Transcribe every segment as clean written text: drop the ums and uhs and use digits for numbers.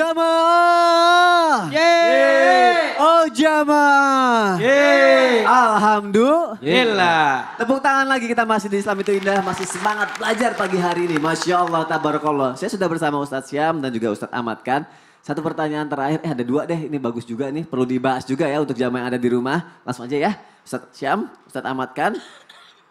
Jamaah. Yeay. Oh jamaah. Yeay. Alhamdulillah. Tepuk tangan lagi, kita masih di Islam itu Indah. Masih semangat belajar pagi hari ini. Masya Allah, tabarakallah. Saya sudah bersama Ustadz Syam dan juga Ustadz Ahmad kan. Satu pertanyaan terakhir, ada dua deh, ini bagus juga nih. Perlu dibahas juga ya untuk jamaah yang ada di rumah. Langsung aja ya, Ustadz Syam, Ustadz Ahmad kan.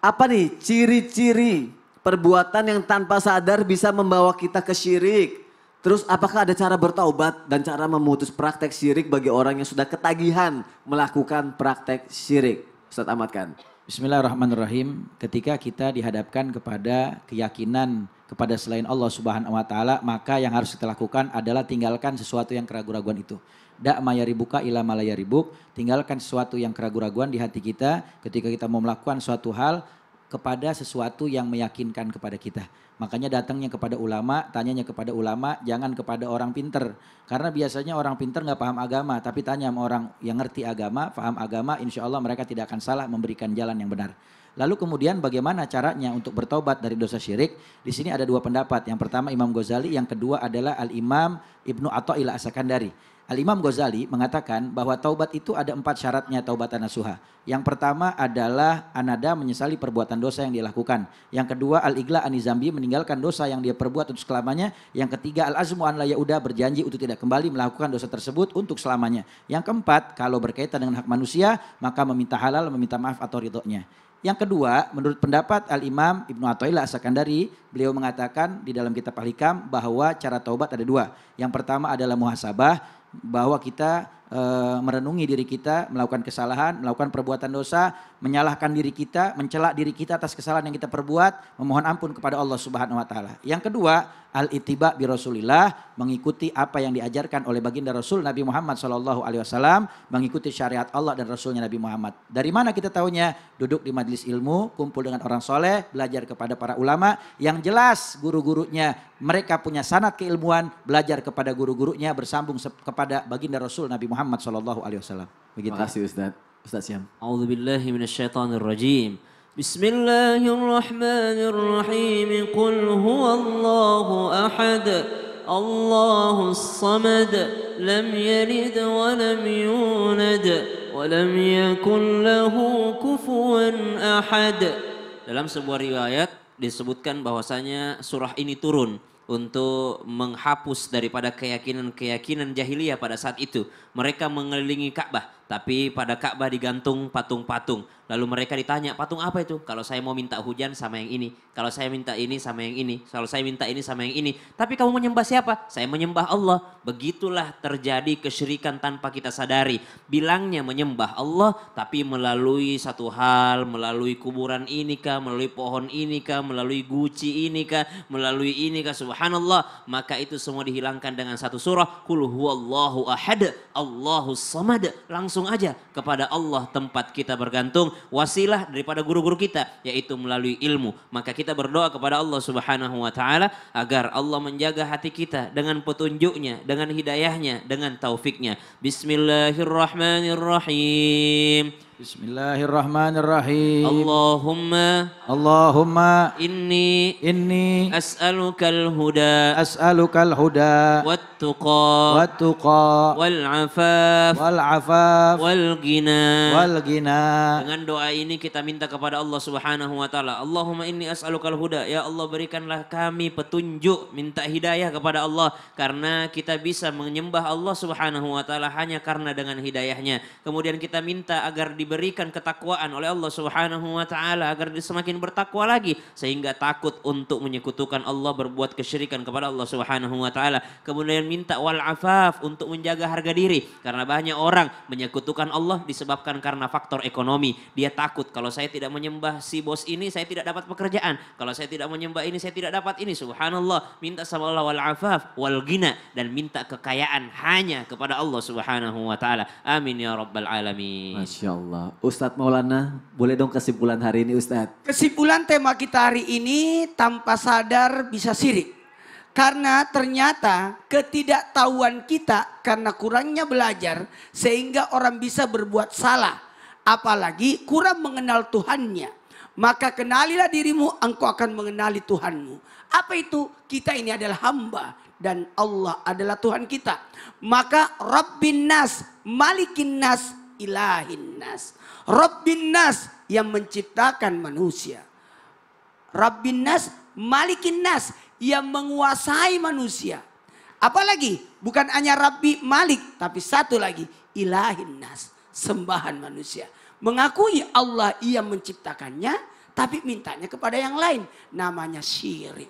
Apa nih ciri-ciri perbuatan yang tanpa sadar bisa membawa kita ke syirik? Terus apakah ada cara bertaubat dan cara memutus praktek syirik bagi orang yang sudah ketagihan melakukan praktek syirik? Ustadz Ahmad kan. Bismillahirrahmanirrahim. Ketika kita dihadapkan kepada keyakinan kepada selain Allah Subhanahu wa taala, maka yang harus kita lakukan adalah tinggalkan sesuatu yang keraguan-raguan itu. Da' ma yaribuka ila ma la yaribuk. Tinggalkan sesuatu yang keraguan-raguan di hati kita ketika kita mau melakukan suatu hal kepada sesuatu yang meyakinkan kepada kita. Makanya datangnya kepada ulama, tanyanya kepada ulama, jangan kepada orang pinter. Karena biasanya orang pinter nggak paham agama, tapi tanya sama orang yang ngerti agama, paham agama, insya Allah mereka tidak akan salah memberikan jalan yang benar. Lalu kemudian bagaimana caranya untuk bertobat dari dosa syirik? Di sini ada dua pendapat. Yang pertama Imam Ghazali, yang kedua adalah Al-Imam Ibnu Athaillah As-Sakandari. Al-Imam Ghazali mengatakan bahwa taubat itu ada 4 syaratnya taubatan nasuha. Yang pertama adalah anada menyesali perbuatan dosa yang dia lakukan. Yang kedua al-igla anizambi, meninggalkan dosa yang dia perbuat untuk selamanya. Yang ketiga al-azmu an la yauda, berjanji untuk tidak kembali melakukan dosa tersebut untuk selamanya. Yang keempat, kalau berkaitan dengan hak manusia maka meminta halal, meminta maaf atau ridhonya. Yang kedua, menurut pendapat Al-Imam Ibnu Athaillah As-Sakandari, beliau mengatakan di dalam kitab Al-Hikam bahwa cara taubat ada 2. Yang pertama adalah muhasabah, bahwa kita merenungi diri kita, melakukan kesalahan, melakukan perbuatan dosa, menyalahkan diri kita, mencela diri kita atas kesalahan yang kita perbuat, memohon ampun kepada Allah Subhanahu wa taala. Yang kedua, al-ittiba bi Rasulillah, mengikuti apa yang diajarkan oleh baginda Rasul Nabi Muhammad SAW, mengikuti syariat Allah dan Rasulnya Nabi Muhammad. Dari mana kita tahunya? Duduk di majelis ilmu, kumpul dengan orang soleh, belajar kepada para ulama, yang jelas guru-gurunya mereka punya sanad keilmuan, belajar kepada guru-gurunya, bersambung kepada baginda Rasul Nabi Muhammad SAW. Begitu. Terima kasih Ustadz. Ustadz Syam. A'udzubillahi minasyaitonirrajim. Bismillahirrahmanirrahim. Qul huwallahu ahad. Allahus samad. Lam yalid wa lam yulad wa lam yakul lahu kufuwan ahad. Dalam sebuah riwayat disebutkan bahwasanya surah ini turun untuk menghapus daripada keyakinan-keyakinan jahiliyah pada saat itu. Mereka mengelilingi Ka'bah, tapi pada Ka'bah digantung patung-patung. Lalu mereka ditanya, patung apa itu? Kalau saya mau minta hujan sama yang ini. Kalau saya minta ini sama yang ini. Kalau saya minta ini sama yang ini. Tapi kamu menyembah siapa? Saya menyembah Allah. Begitulah terjadi kesyirikan tanpa kita sadari. Bilangnya menyembah Allah, tapi melalui satu hal, melalui kuburan ini kah, melalui pohon ini kah, melalui guci ini kah, melalui ini kah, subhanallah. Maka itu semua dihilangkan dengan satu surah. Qul huwallahu ahad, Allahus samad. Langsung aja kepada Allah tempat kita bergantung. Wasilah daripada guru-guru kita, yaitu melalui ilmu. Maka kita berdoa kepada Allah Subhanahu wa taala agar Allah menjaga hati kita dengan petunjuknya, dengan hidayahnya, dengan taufiknya. Bismillahirrahmanirrahim. Bismillahirrahmanirrahim. Allahumma inni as'alukal huda wattuqa wal'afaf walghina. Dengan doa ini kita minta kepada Allah Subhanahu wa taala, Allahumma inni as'alukal huda, ya Allah berikanlah kami petunjuk, minta hidayah kepada Allah, karena kita bisa menyembah Allah Subhanahu wa taala hanya karena dengan hidayahnya. Kemudian kita minta agar diberikan ketakwaan oleh Allah Subhanahu wa taala agar dia semakin bertakwa lagi sehingga takut untuk menyekutukan Allah, berbuat kesyirikan kepada Allah Subhanahu wa taala. Kemudian minta wal afaf, untuk menjaga harga diri, karena banyak orang menyekutukan Allah disebabkan karena faktor ekonomi. Dia takut, kalau saya tidak menyembah si bos ini saya tidak dapat pekerjaan, kalau saya tidak menyembah ini saya tidak dapat ini. Subhanallah, minta sama Allah wal afaf wal ghina, dan minta kekayaan hanya kepada Allah Subhanahu wa taala. Amin ya rabbal alamin. Masya Allah. Ustadz Maulana, boleh dong kesimpulan hari ini Ustadz? Kesimpulan tema kita hari ini, tanpa sadar bisa syirik. Karena ternyata ketidaktahuan kita karena kurangnya belajar sehingga orang bisa berbuat salah. Apalagi kurang mengenal Tuhannya. Maka kenalilah dirimu, engkau akan mengenali Tuhanmu. Apa itu? Kita ini adalah hamba dan Allah adalah Tuhan kita. Maka Rabbin Nas, Malikin Nas, Ilahin Nas. Rabbin Nas yang menciptakan manusia. Rabbin Nas, Malikin Nas yang menguasai manusia. Apalagi bukan hanya Rabbi Malik, tapi satu lagi Ilahin Nas, sembahan manusia. Mengakui Allah ia menciptakannya, tapi mintanya kepada yang lain. Namanya syirik.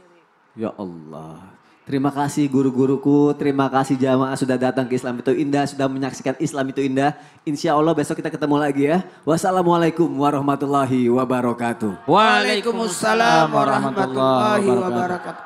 Ya Allah. Terima kasih guru-guruku, terima kasih jamaah sudah datang ke Islam Itu Indah, sudah menyaksikan Islam Itu Indah. Insya Allah besok kita ketemu lagi ya. Wassalamualaikum warahmatullahi wabarakatuh. Waalaikumsalam warahmatullahi wabarakatuh.